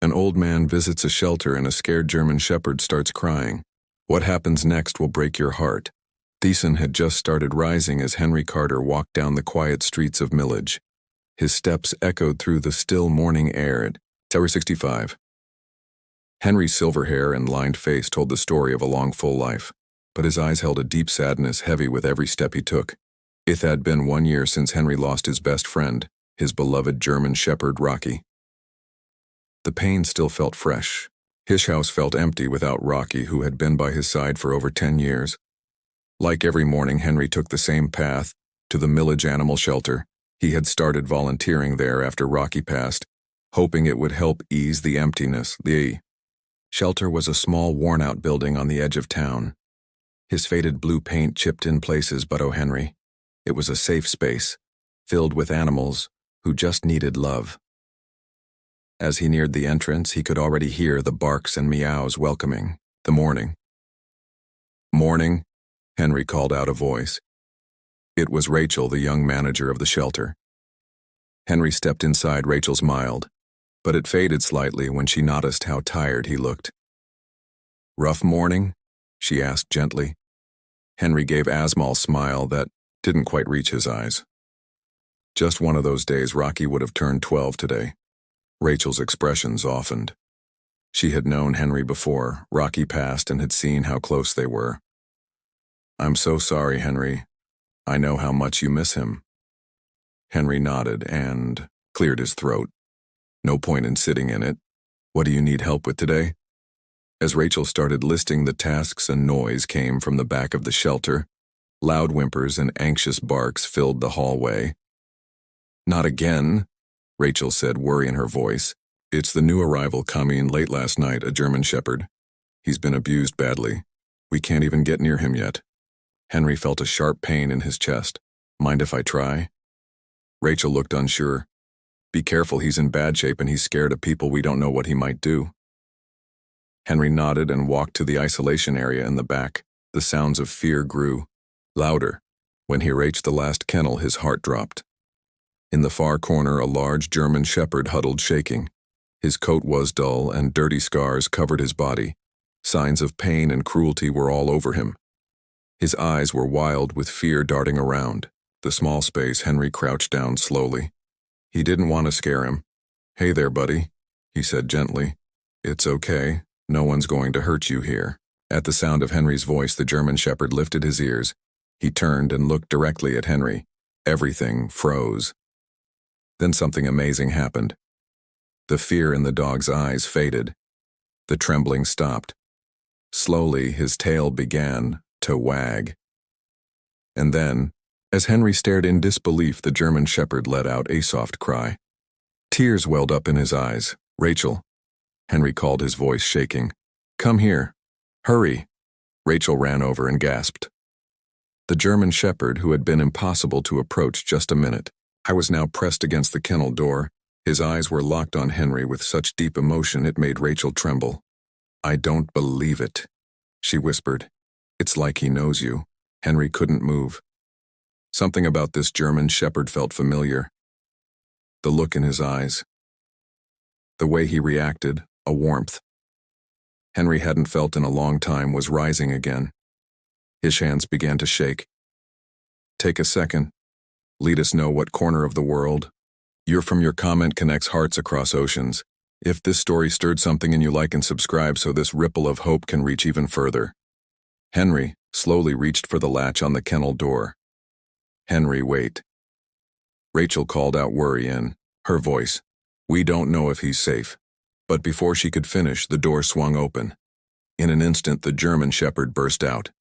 An old man visits a shelter and a scared German shepherd starts crying. What happens next will break your heart. The sun had just started rising as Henry Carter walked down the quiet streets of Millage. His steps echoed through the still morning air at Tower 65. Henry's silver hair and lined face told the story of a long, full life, but his eyes held a deep sadness heavy with every step he took. It had been 1 year since Henry lost his best friend, his beloved German shepherd Rocky. The pain still felt fresh. His house felt empty without Rocky, who had been by his side for over 10 years. Like every morning, Henry took the same path, to the Millage Animal Shelter. He had started volunteering there after Rocky passed, hoping it would help ease the emptiness. The shelter was a small, worn-out building on the edge of town. His faded blue paint chipped in places, but oh Henry. It was a safe space, filled with animals who just needed love. As he neared the entrance, he could already hear the barks and meows welcoming the morning. "Morning," Henry called out a voice. It was Rachel, the young manager of the shelter. Henry stepped inside. Rachel smiled, but it faded slightly when she noticed how tired he looked. "Rough morning?" she asked gently. Henry gave Asmal's smile that didn't quite reach his eyes. Just one of those days. Rocky would have turned 12 today. Rachel's expression softened. She had known Henry before Rocky passed and had seen how close they were. "I'm so sorry, Henry. I know how much you miss him." Henry nodded and cleared his throat. "No point in sitting in it. What do you need help with today?" As Rachel started listing the tasks, a noise came from the back of the shelter. Loud whimpers and anxious barks filled the hallway. "Not again," Rachel said, worry in her voice. "It's the new arrival coming late last night, a German shepherd. He's been abused badly. We can't even get near him yet." Henry felt a sharp pain in his chest. "Mind if I try?" Rachel looked unsure. "Be careful, he's in bad shape and he's scared of people. We don't know what he might do." Henry nodded and walked to the isolation area in the back. The sounds of fear grew louder. When he reached the last kennel, his heart dropped. In the far corner, a large German shepherd huddled shaking. His coat was dull and dirty scars covered his body. Signs of pain and cruelty were all over him. His eyes were wild with fear darting around. The small space, Henry crouched down slowly. He didn't want to scare him. "Hey there, buddy," he said gently. "It's okay. No one's going to hurt you here." At the sound of Henry's voice, the German shepherd lifted his ears. He turned and looked directly at Henry. Everything froze. Then something amazing happened. The fear in the dog's eyes faded. The trembling stopped. Slowly, his tail began to wag. And then, as Henry stared in disbelief, the German shepherd let out a soft cry. Tears welled up in his eyes. "Rachel," Henry called, his voice shaking. "Come here. Hurry." Rachel ran over and gasped. The German shepherd, who had been impossible to approach just a minute, was now pressed against the kennel door. His eyes were locked on Henry with such deep emotion it made Rachel tremble. "I don't believe it," she whispered. "It's like he knows you." Henry couldn't move. Something about this German shepherd felt familiar. The look in his eyes. The way he reacted, a warmth Henry hadn't felt in a long time, was rising again. His hands began to shake. "Take a second. Let us know what corner of the world. Your comment connects hearts across oceans. If this story stirred something in you, like and subscribe so this ripple of hope can reach even further." Henry slowly reached for the latch on the kennel door. "Henry, wait." Rachel called out, worry in her voice. "We don't know if he's safe." But before she could finish, the door swung open. In an instant, the German shepherd burst out.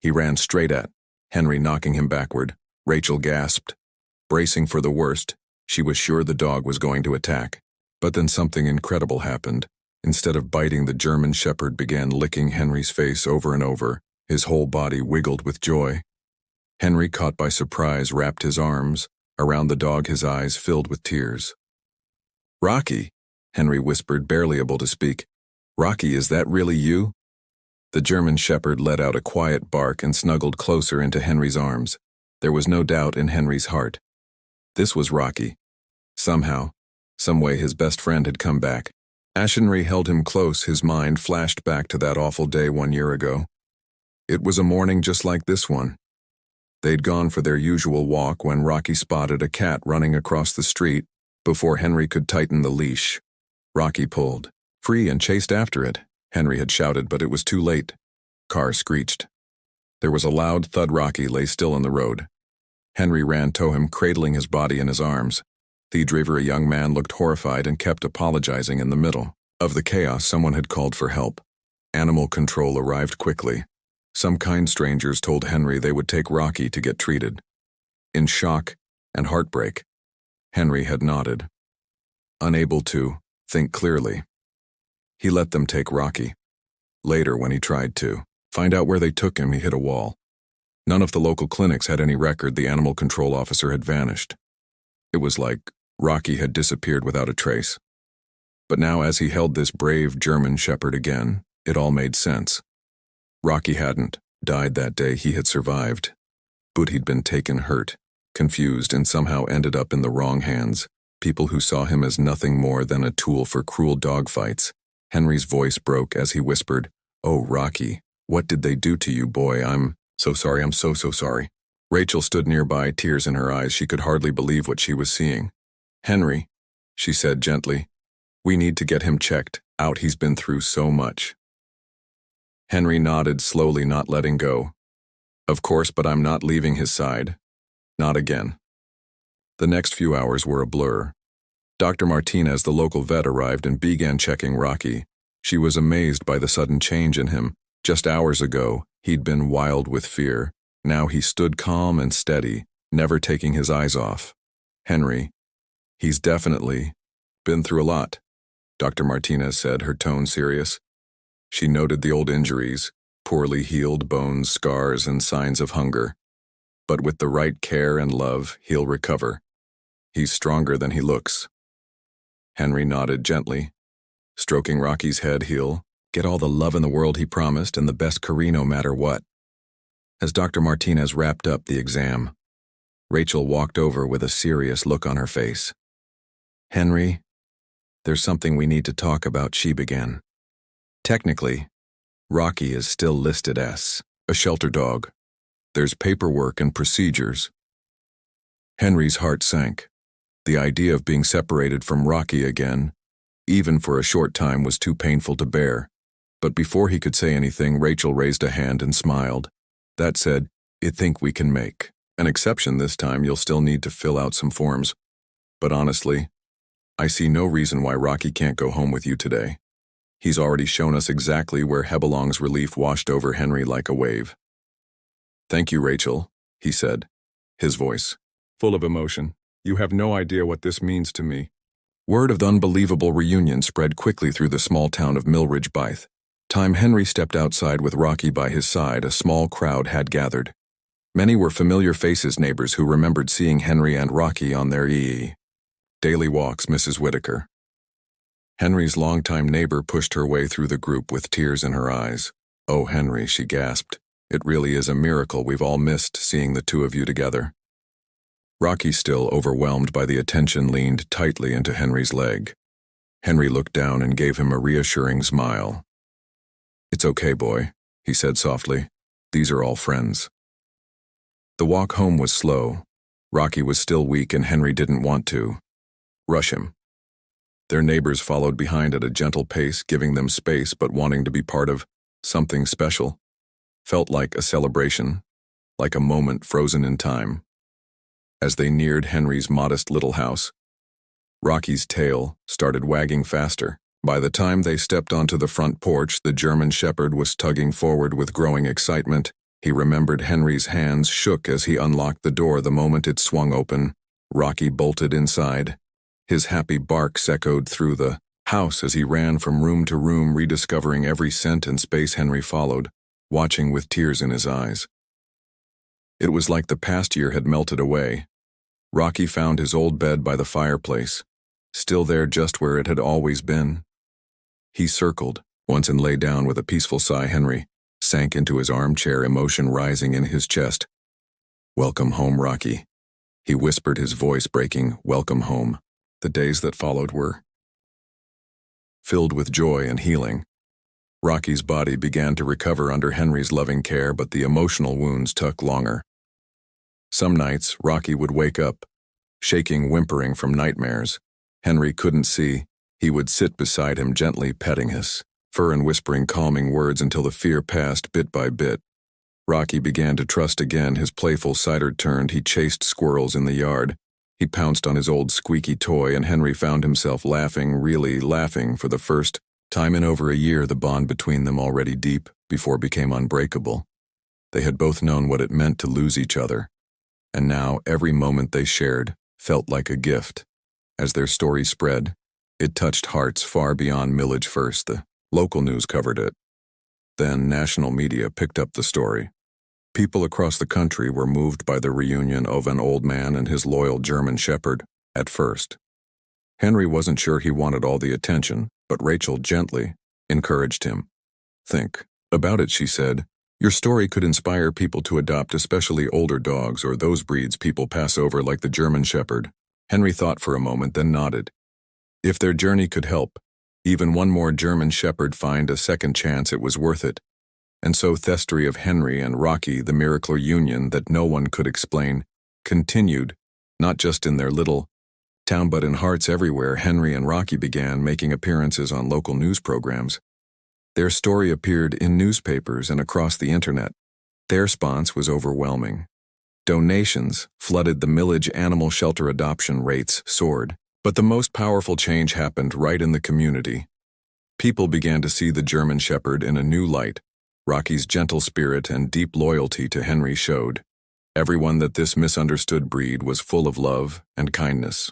He ran straight at Henry, knocking him backward. Rachel gasped. Bracing for the worst, she was sure the dog was going to attack. But then something incredible happened. Instead of biting, the German shepherd began licking Henry's face over and over. His whole body wiggled with joy. Henry, caught by surprise, wrapped his arms around the dog, his eyes filled with tears. "Rocky," Henry whispered, barely able to speak. "Rocky, is that really you?" The German shepherd let out a quiet bark and snuggled closer into Henry's arms. There was no doubt in Henry's heart. This was Rocky. Somehow, some way, his best friend had come back. Henry held him close. His mind flashed back to that awful day 1 year ago. It was a morning just like this one. They'd gone for their usual walk when Rocky spotted a cat running across the street. Before Henry could tighten the leash, Rocky pulled free and chased after it. Henry had shouted, but it was too late. Car screeched. There was a loud thud. Rocky lay still in the road. Henry ran to him, cradling his body in his arms. The driver, a young man, looked horrified and kept apologizing. In the middle of the chaos, someone had called for help. Animal control arrived quickly. Some kind strangers told Henry they would take Rocky to get treated. In shock and heartbreak, Henry had nodded, unable to think clearly. He let them take Rocky. Later, when he tried to find out where they took him, he hit a wall. None of the local clinics had any record. The animal control officer had vanished. It was like Rocky had disappeared without a trace. But now, as he held this brave German shepherd again, it all made sense. Rocky hadn't died that day. He had survived, but he'd been taken hurt, confused, and somehow ended up in the wrong hands, people who saw him as nothing more than a tool for cruel dogfights. Henry's voice broke as he whispered, "Oh, Rocky, what did they do to you, boy? I'm so sorry. I'm so sorry." Rachel stood nearby, tears in her eyes. She could hardly believe what she was seeing. "Henry," she said gently, "we need to get him checked out. He's been through so much." Henry nodded slowly, not letting go. "Of course, but I'm not leaving his side. Not again." The next few hours were a blur. Dr. Martinez, the local vet, arrived and began checking Rocky. She was amazed by the sudden change in him. Just hours ago, he'd been wild with fear. Now he stood calm and steady, never taking his eyes off. "Henry, he's definitely been through a lot," Dr. Martinez said, her tone serious. She noted the old injuries, poorly healed bones, scars, and signs of hunger. "But with the right care and love, he'll recover. He's stronger than he looks." Henry nodded gently, stroking Rocky's head. "He'll get all the love in the world he promised, and the best career no matter what." As Dr. Martinez wrapped up the exam, Rachel walked over with a serious look on her face. "Henry, there's something we need to talk about," she began. "Technically, Rocky is still listed as a shelter dog. There's paperwork and procedures." Henry's heart sank. The idea of being separated from Rocky again, even for a short time, was too painful to bear. But before he could say anything, Rachel raised a hand and smiled. "That said, I think we can make an exception this time. You'll still need to fill out some forms. But honestly, I see no reason why Rocky can't go home with you today. He's already shown us exactly where he belongs." Relief washed over Henry like a wave. "Thank you, Rachel," he said, his voice full of emotion. "You have no idea what this means to me." Word of the unbelievable reunion spread quickly through the small town of Millridge. By the time Henry stepped outside with Rocky by his side, a small crowd had gathered. Many were familiar faces, neighbors who remembered seeing Henry and Rocky on their daily walks. Mrs. Whitaker, Henry's longtime neighbor, pushed her way through the group with tears in her eyes. "Oh, Henry," she gasped, "it really is a miracle. We've all missed seeing the two of you together." Rocky, still overwhelmed by the attention, leaned tightly into Henry's leg. Henry looked down and gave him a reassuring smile. "It's okay, boy," he said softly. "These are all friends." The walk home was slow. Rocky was still weak and Henry didn't want to rush him. Their neighbors followed behind at a gentle pace, giving them space but wanting to be part of something special. Felt like a celebration, like a moment frozen in time. As they neared Henry's modest little house, Rocky's tail started wagging faster. By the time they stepped onto the front porch, the German shepherd was tugging forward with growing excitement. He remembered Henry's hands shook as he unlocked the door. The moment it swung open, Rocky bolted inside. His happy barks echoed through the house as he ran from room to room, rediscovering every scent and space. Henry followed, watching with tears in his eyes. It was like the past year had melted away. Rocky found his old bed by the fireplace, still there just where it had always been. He circled once and lay down with a peaceful sigh. Henry sank into his armchair, emotion rising in his chest. "Welcome home, Rocky," he whispered, his voice breaking. "Welcome home." The days that followed were filled with joy and healing. Rocky's body began to recover under Henry's loving care, but the emotional wounds took longer. Some nights, Rocky would wake up, shaking, whimpering from nightmares. Henry couldn't see. He would sit beside him, gently petting his fur and whispering calming words until the fear passed bit by bit. Rocky began to trust again. His playful side turned. He chased squirrels in the yard. He pounced on his old squeaky toy, and Henry found himself laughing, really laughing, for the first time in over a year. The bond between them, already deep, before became unbreakable. They had both known what it meant to lose each other, and now every moment they shared felt like a gift. As their story spread, it touched hearts far beyond Millage. First, the local news covered it. Then national media picked up the story. People across the country were moved by the reunion of an old man and his loyal German shepherd. At first, Henry wasn't sure he wanted all the attention, but Rachel gently encouraged him. "Think about it," she said. "Your story could inspire people to adopt, especially older dogs or those breeds people pass over like the German shepherd." Henry thought for a moment, then nodded. If their journey could help even one more German shepherd find a second chance, it was worth it. And so the story of Henry and Rocky, the miracle union that no one could explain, continued, not just in their little town but in hearts everywhere. Henry and Rocky began making appearances on local news programs. Their story appeared in newspapers and across the internet. Their response was overwhelming. Donations flooded the Millage animal shelter. Adoption rates soared. But the most powerful change happened right in the community. People began to see the German shepherd in a new light. Rocky's gentle spirit and deep loyalty to Henry showed everyone that this misunderstood breed was full of love and kindness.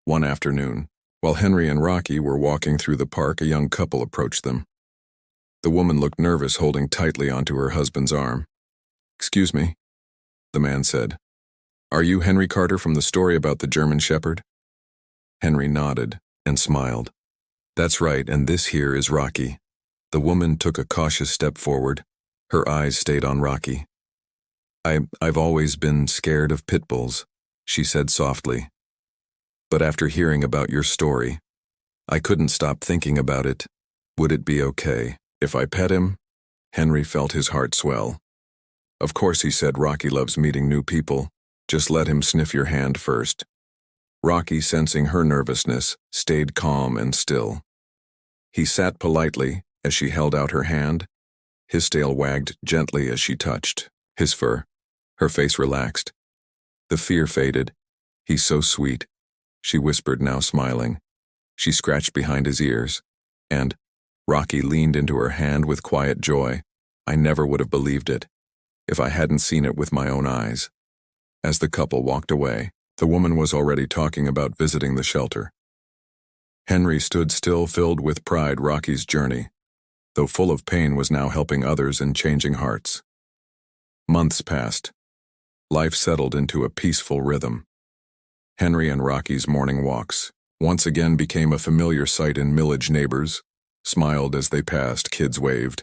One afternoon, while Henry and Rocky were walking through the park, a young couple approached them. The woman looked nervous, holding tightly onto her husband's arm. "Excuse me," the man said. "Are you Henry Carter from the story about the German shepherd?" Henry nodded and smiled. "That's right, and this here is Rocky." The woman took a cautious step forward. Her eyes stayed on Rocky. I've always been scared of pit bulls," she said softly. "But after hearing about your story, I couldn't stop thinking about it. Would it be okay if I pet him?" Henry felt his heart swell. "Of course," he said. "Rocky loves meeting new people. Just let him sniff your hand first." Rocky, sensing her nervousness, stayed calm and still. He sat politely as she held out her hand. His tail wagged gently as she touched his fur. Her face relaxed. The fear faded. "He's so sweet," she whispered, now smiling. She scratched behind his ears, and Rocky leaned into her hand with quiet joy. "I never would have believed it if I hadn't seen it with my own eyes." As the couple walked away, the woman was already talking about visiting the shelter. Henry stood still, filled with pride. Rocky's journey, though full of pain, was now helping others and changing hearts. Months passed. Life settled into a peaceful rhythm. Henry and Rocky's morning walks once again became a familiar sight in Millage. Neighbors smiled as they passed, kids waved.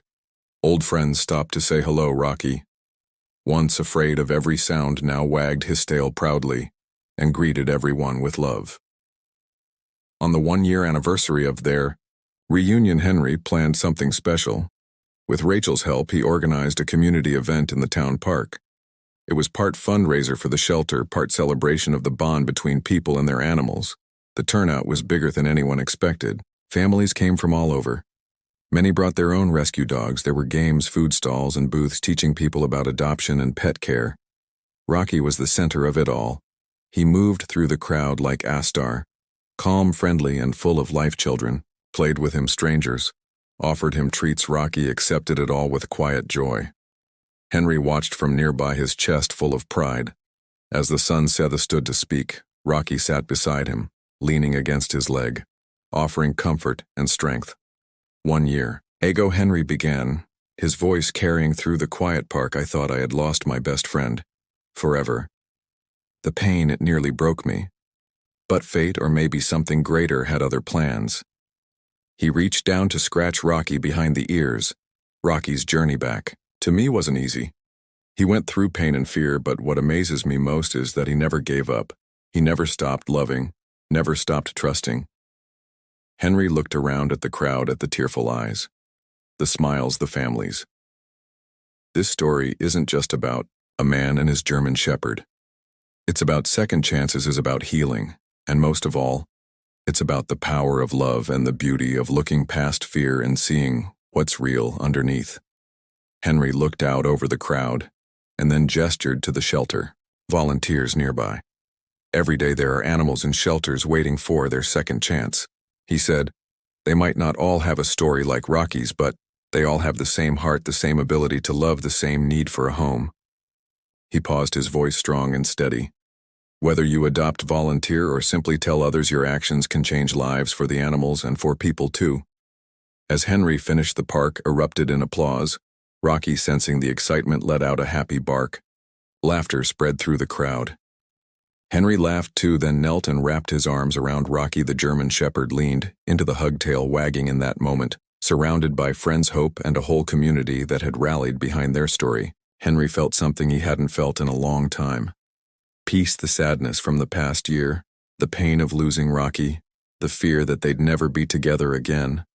Old friends stopped to say hello. Rocky, once afraid of every sound, now wagged his tail proudly and greeted everyone with love. On the 1-year anniversary of their reunion, Henry planned something special. With Rachel's help, he organized a community event in the town park. It was part fundraiser for the shelter, part celebration of the bond between people and their animals. The turnout was bigger than anyone expected. Families came from all over. Many brought their own rescue dogs. There were games, food stalls, and booths teaching people about adoption and pet care. Rocky was the center of it all. He moved through the crowd like Astar, calm, friendly, and full of life. Children played with him, strangers offered him treats. Rocky accepted it all with quiet joy. Henry watched from nearby, his chest full of pride. As the sun set, stood to speak. Rocky sat beside him, leaning against his leg, offering comfort and strength. 1 year ago, Henry began, his voice carrying through the quiet park. "I thought I had lost my best friend forever. The pain, it nearly broke me. But fate, or maybe something greater, had other plans." He reached down to scratch Rocky behind the ears. Rocky's journey back to me wasn't easy. He went through pain and fear, but what amazes me most is that he never gave up. He never stopped loving, never stopped trusting. Henry looked around at the crowd, at the tearful eyes, the smiles, the families. This story isn't just about a man and his German shepherd. It's about second chances, it's about healing, and most of all, it's about the power of love and the beauty of looking past fear and seeing what's real underneath. Henry looked out over the crowd and then gestured to the shelter, volunteers nearby. Every day there are animals in shelters waiting for their second chance. He said, they might not all have a story like Rocky's, but they all have the same heart, the same ability to love, the same need for a home. He paused, his voice strong and steady. Whether you adopt, volunteer, or simply tell others, your actions can change lives for the animals and for people too. As Henry finished, the park erupted in applause. Rocky, sensing the excitement, let out a happy bark. Laughter spread through the crowd. Henry laughed too, then knelt and wrapped his arms around Rocky. The German shepherd leaned into the hug, tail wagging in that moment, surrounded by friends, hope, and a whole community that had rallied behind their story. Henry felt something he hadn't felt in a long time. Peace, the sadness from the past year, the pain of losing Rocky, the fear that they'd never be together again.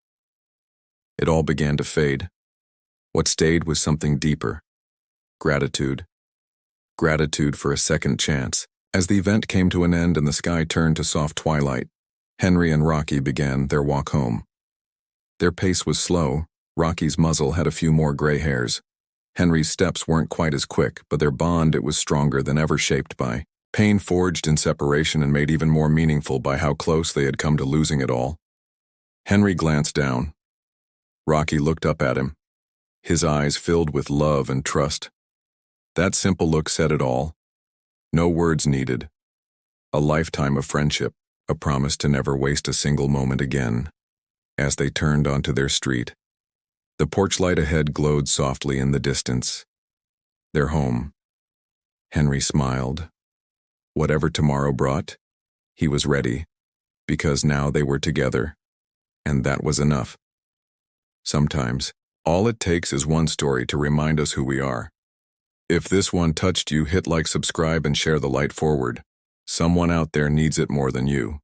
It all began to fade. What stayed was something deeper. Gratitude. Gratitude for a second chance. As the event came to an end and the sky turned to soft twilight, Henry and Rocky began their walk home. Their pace was slow. Rocky's muzzle had a few more gray hairs. Henry's steps weren't quite as quick, but their bond, it was stronger than ever, shaped by pain forged in separation and made even more meaningful by how close they had come to losing it all. Henry glanced down. Rocky looked up at him, his eyes filled with love and trust. That simple look said it all. No words needed. A lifetime of friendship, a promise to never waste a single moment again. As they turned onto their street, the porch light ahead glowed softly in the distance. Their home. Henry smiled. Whatever tomorrow brought, he was ready, because now they were together, and that was enough. Sometimes, all it takes is one story to remind us who we are. If this one touched you, hit like, subscribe, and share the light forward. Someone out there needs it more than you.